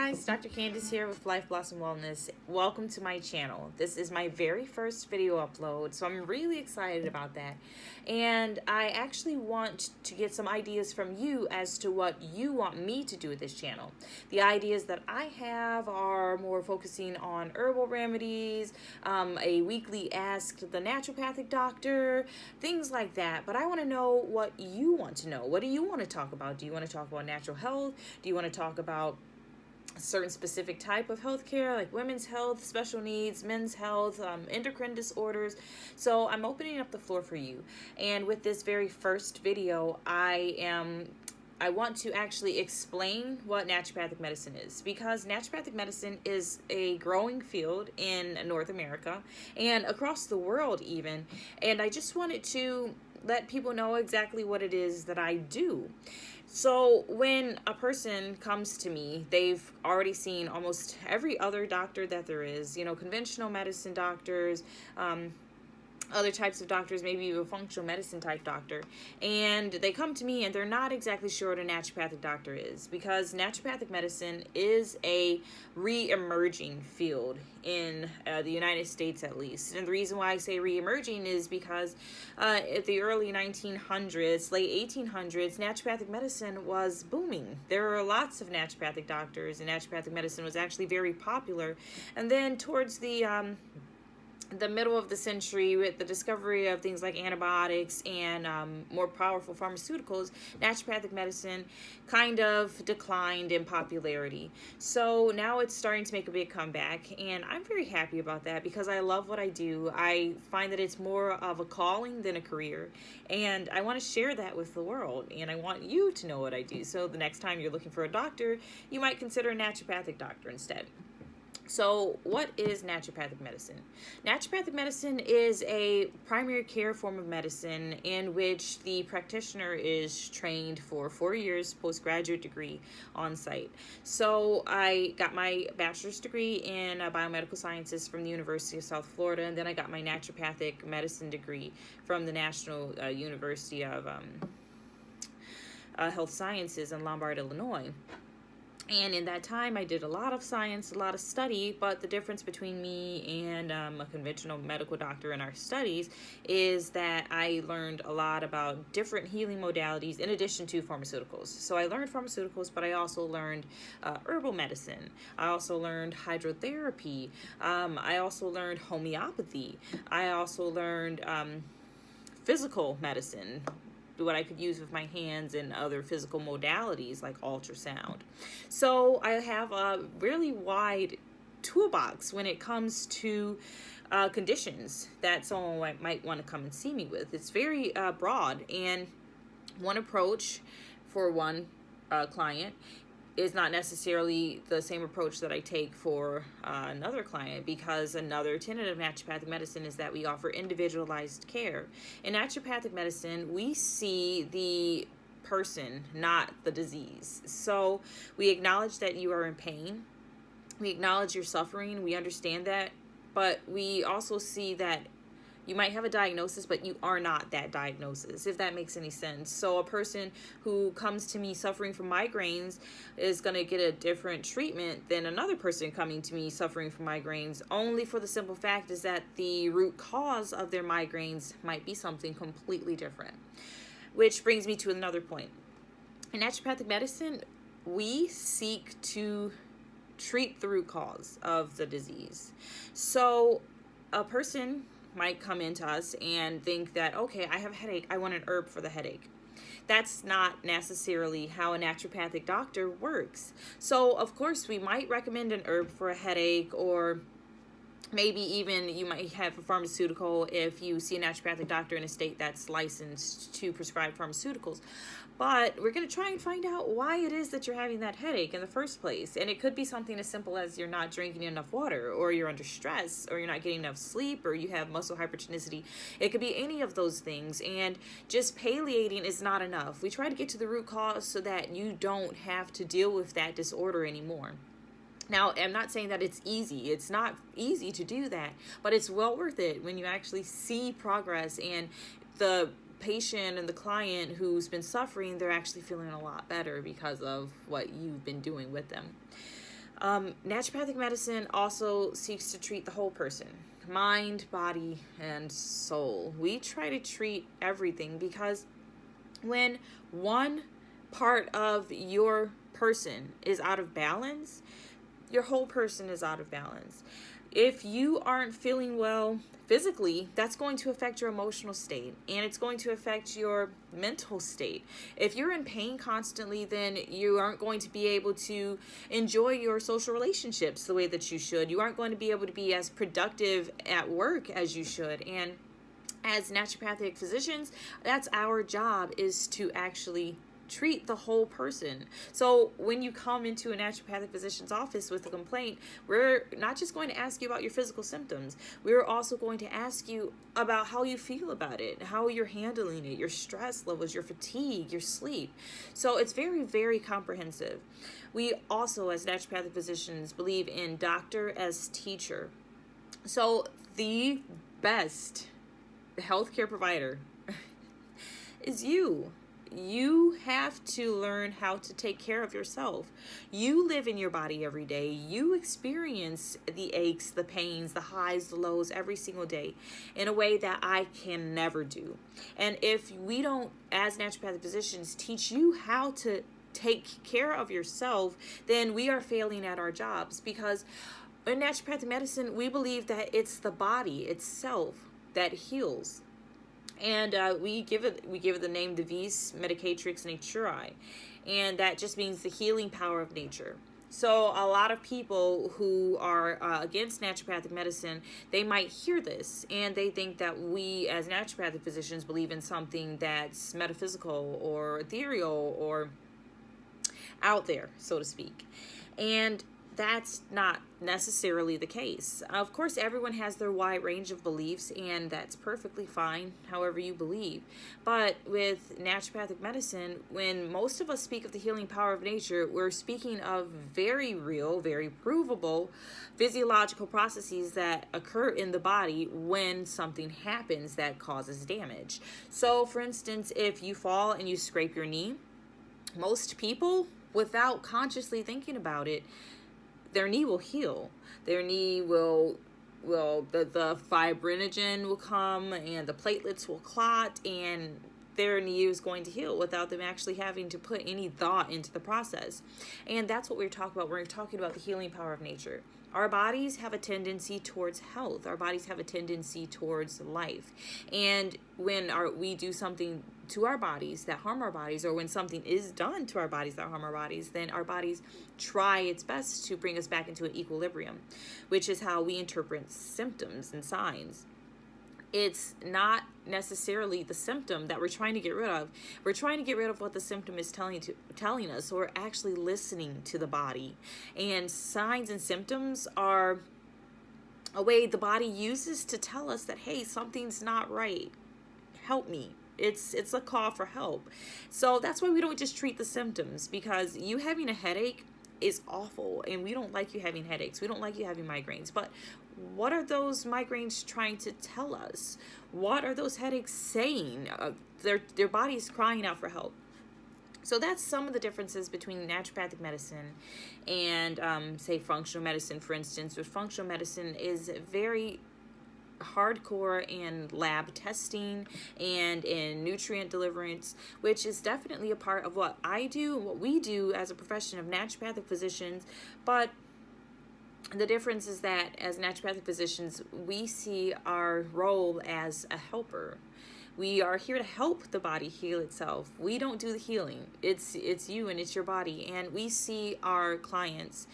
guys, Dr. Candace here with Life Blossom Wellness. Welcome to my channel. This is my very first video upload, so I'm really excited about that. And I actually want to get some ideas from you as to what you want me to do with this channel. The ideas that I have are more focusing on herbal remedies, a weekly Ask the Naturopathic Doctor, things like that. But I want to know what you want to know. What do you want to talk about? Do you want to talk about natural health? Do you want to talk about a certain specific type of healthcare, like women's health, special needs, men's health, endocrine disorders? So I'm opening up the floor for you. And with this very first video, I want to actually explain what naturopathic medicine is, because naturopathic medicine is a growing field in North America and across the world even. And I just wanted to let people know exactly what it is that I do. So when a person comes to me, they've already seen almost every other doctor that there is, conventional medicine doctors, other types of doctors, maybe a functional medicine type doctor, and they come to me and they're not exactly sure what a naturopathic doctor is, because naturopathic medicine is a re-emerging field in the United States, at least. And the reason why I say re-emerging is because at the early 1900s, late 1800s, naturopathic medicine was booming. There were lots of naturopathic doctors, and naturopathic medicine was actually very popular. And then towards the middle of the century, with the discovery of things like antibiotics and more powerful pharmaceuticals, naturopathic medicine kind of declined in popularity. So now it's starting to make a big comeback, and I'm very happy about that because I love what I do. I find that it's more of a calling than a career, and I want to share that with the world, and I want you to know what I do. So the next time you're looking for a doctor, you might consider a naturopathic doctor instead. So what is naturopathic medicine? Naturopathic medicine is a primary care form of medicine in which the practitioner is trained for 4 years postgraduate degree on site. So I got my bachelor's degree in biomedical sciences from the University of South Florida, and then I got my naturopathic medicine degree from the National University of Health Sciences in Lombard, Illinois. And in that time, I did a lot of science, a lot of study, but the difference between me and a conventional medical doctor in our studies is that I learned a lot about different healing modalities in addition to pharmaceuticals. So I learned pharmaceuticals, but I also learned herbal medicine. I also learned hydrotherapy. I also learned homeopathy. I also learned physical medicine, what I could use with my hands, and other physical modalities like ultrasound. So I have a really wide toolbox when it comes to conditions that someone might want to come and see me with. It's very broad, and one approach for one client is not necessarily the same approach that I take for another client, because another tenet of naturopathic medicine is that we offer individualized care. In naturopathic medicine, we see the person, not the disease. So we acknowledge that you are in pain. We acknowledge your suffering. We understand that. But we also see that you might have a diagnosis, but you are not that diagnosis, if that makes any sense. So a person who comes to me suffering from migraines is going to get a different treatment than another person coming to me suffering from migraines, only for the simple fact is that the root cause of their migraines might be something completely different. Which brings me to another point. In naturopathic medicine, we seek to treat the root cause of the disease. So a person might come into us and think that, okay, I have a headache, I want an herb for the headache. That's not necessarily how a naturopathic doctor works. So of course we might recommend an herb for a headache, or maybe even you might have a pharmaceutical if you see a naturopathic doctor in a state that's licensed to prescribe pharmaceuticals. But we're going to try and find out why it is that you're having that headache in the first place. And it could be something as simple as you're not drinking enough water, or you're under stress, or you're not getting enough sleep, or you have muscle hypertonicity. It could be any of those things. And just palliating is not enough. We try to get to the root cause so that you don't have to deal with that disorder anymore. Now, I'm not saying that it's easy. It's not easy to do that, but it's well worth it when you actually see progress, and the patient and the client who's been suffering, they're actually feeling a lot better because of what you've been doing with them. Naturopathic medicine also seeks to treat the whole person, mind, body, and soul. We try to treat everything because when one part of your person is out of balance, your whole person is out of balance. If you aren't feeling well physically, that's going to affect your emotional state, and it's going to affect your mental state. If you're in pain constantly, then you aren't going to be able to enjoy your social relationships the way that you should. You aren't going to be able to be as productive at work as you should. And as naturopathic physicians, that's our job, is to actually treat the whole person. So when you come into a naturopathic physician's office with a complaint, we're not just going to ask you about your physical symptoms. We're also going to ask you about how you feel about it, how you're handling it, your stress levels, your fatigue, your sleep. So it's very, very comprehensive. We also, as naturopathic physicians, believe in doctor as teacher. So the best healthcare provider is you. You have to learn how to take care of yourself. You live in your body every day. You experience the aches, the pains, the highs, the lows every single day in a way that I can never do. And if we don't, as naturopathic physicians, teach you how to take care of yourself, then we are failing at our jobs, because in naturopathic medicine, we believe that it's the body itself that heals. And we give it the name Divis Medicatrix Naturae, and that just means the healing power of nature. So a lot of people who are against naturopathic medicine, they might hear this and they think that we as naturopathic physicians believe in something that's metaphysical or ethereal or out there, so to speak. And that's not necessarily the case. Of course, everyone has their wide range of beliefs, and that's perfectly fine, however you believe. But with naturopathic medicine, when most of us speak of the healing power of nature, we're speaking of very real, very provable physiological processes that occur in the body when something happens that causes damage. So, for instance, if you fall and you scrape your knee, most people, without consciously thinking about it, their knee will heal. Their knee will the fibrinogen will come and the platelets will clot, and their knee is going to heal without them actually having to put any thought into the process. And that's what we're talking about. We're talking about the healing power of nature. Our bodies have a tendency towards health. Our bodies have a tendency towards life. And when we do something to our bodies that harm our bodies, or when something is done to our bodies that harm our bodies, then our bodies try its best to bring us back into an equilibrium, which is how we interpret symptoms and signs. It's not necessarily the symptom that we're trying to get rid of. We're trying to get rid of what the symptom is telling us. So we're actually listening to the body. And signs and symptoms are a way the body uses to tell us that, hey, something's not right. Help me. It's a call for help. So that's why we don't just treat the symptoms, because you having a headache is awful, and we don't like you having headaches. We don't like you having migraines. But what are those migraines trying to tell us? What are those headaches saying? Their body's crying out for help. So that's some of the differences between naturopathic medicine and, say, functional medicine, for instance. With functional medicine is very hardcore in lab testing and in nutrient deliverance, which is definitely a part of what I do, what we do as a profession of naturopathic physicians. But the difference is that as naturopathic physicians, we see our role as a helper. We are here to help the body heal itself. We don't do the healing. It's you and it's your body. And we see our clients.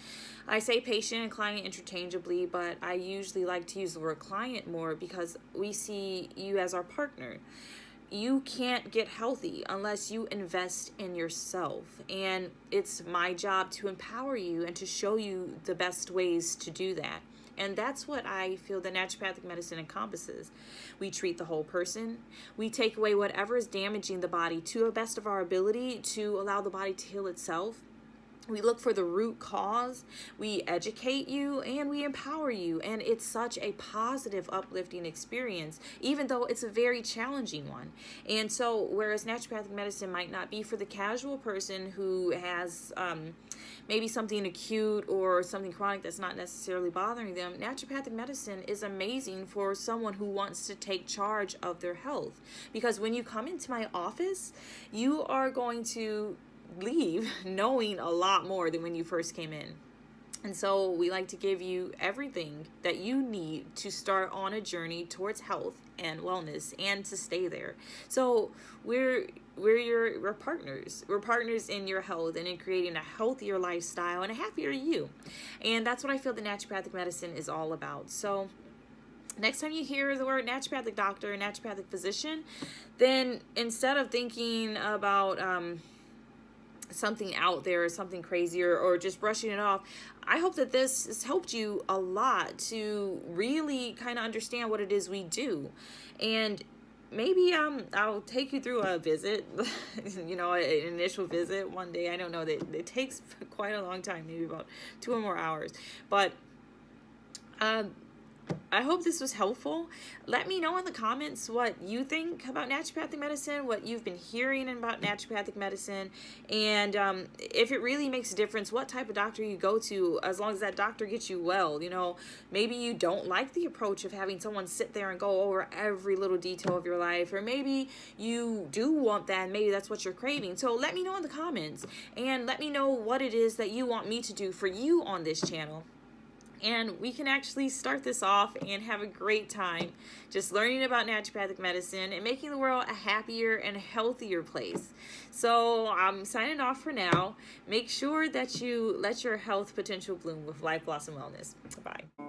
I say patient and client interchangeably, but I usually like to use the word client more because we see you as our partner. You can't get healthy unless you invest in yourself. And it's my job to empower you and to show you the best ways to do that. And that's what I feel that naturopathic medicine encompasses. We treat the whole person. We take away whatever is damaging the body to the best of our ability to allow the body to heal itself. We look for the root cause, we educate you, and we empower you. And it's such a positive, uplifting experience, even though it's a very challenging one. And so, whereas naturopathic medicine might not be for the casual person who has maybe something acute or something chronic that's not necessarily bothering them, naturopathic medicine is amazing for someone who wants to take charge of their health. Because when you come into my office, you are going to leave knowing a lot more than when you first came in. And so we like to give you everything that you need to start on a journey towards health and wellness and to stay there. So we're partners. We're partners in your health and in creating a healthier lifestyle and a happier you. And that's what I feel that naturopathic medicine is all about. So next time you hear the word naturopathic doctor or naturopathic physician, then instead of thinking about something out there, something crazy, or just brushing it off, I hope that this has helped you a lot to really kind of understand what it is we do. And maybe I'll take you through a visit, an initial visit one day. I don't know, that it takes quite a long time, maybe about 2 or more hours. But I hope this was helpful. Let me know in the comments what you think about naturopathic medicine, what you've been hearing about naturopathic medicine, and if it really makes a difference, what type of doctor you go to, as long as that doctor gets you well. Maybe you don't like the approach of having someone sit there and go over every little detail of your life, or maybe you do want that, and maybe that's what you're craving. So let me know in the comments, and let me know what it is that you want me to do for you on this channel. And we can actually start this off and have a great time just learning about naturopathic medicine and making the world a happier and healthier place. So I'm signing off for now. Make sure that you let your health potential bloom with Life Blossom Wellness. Bye.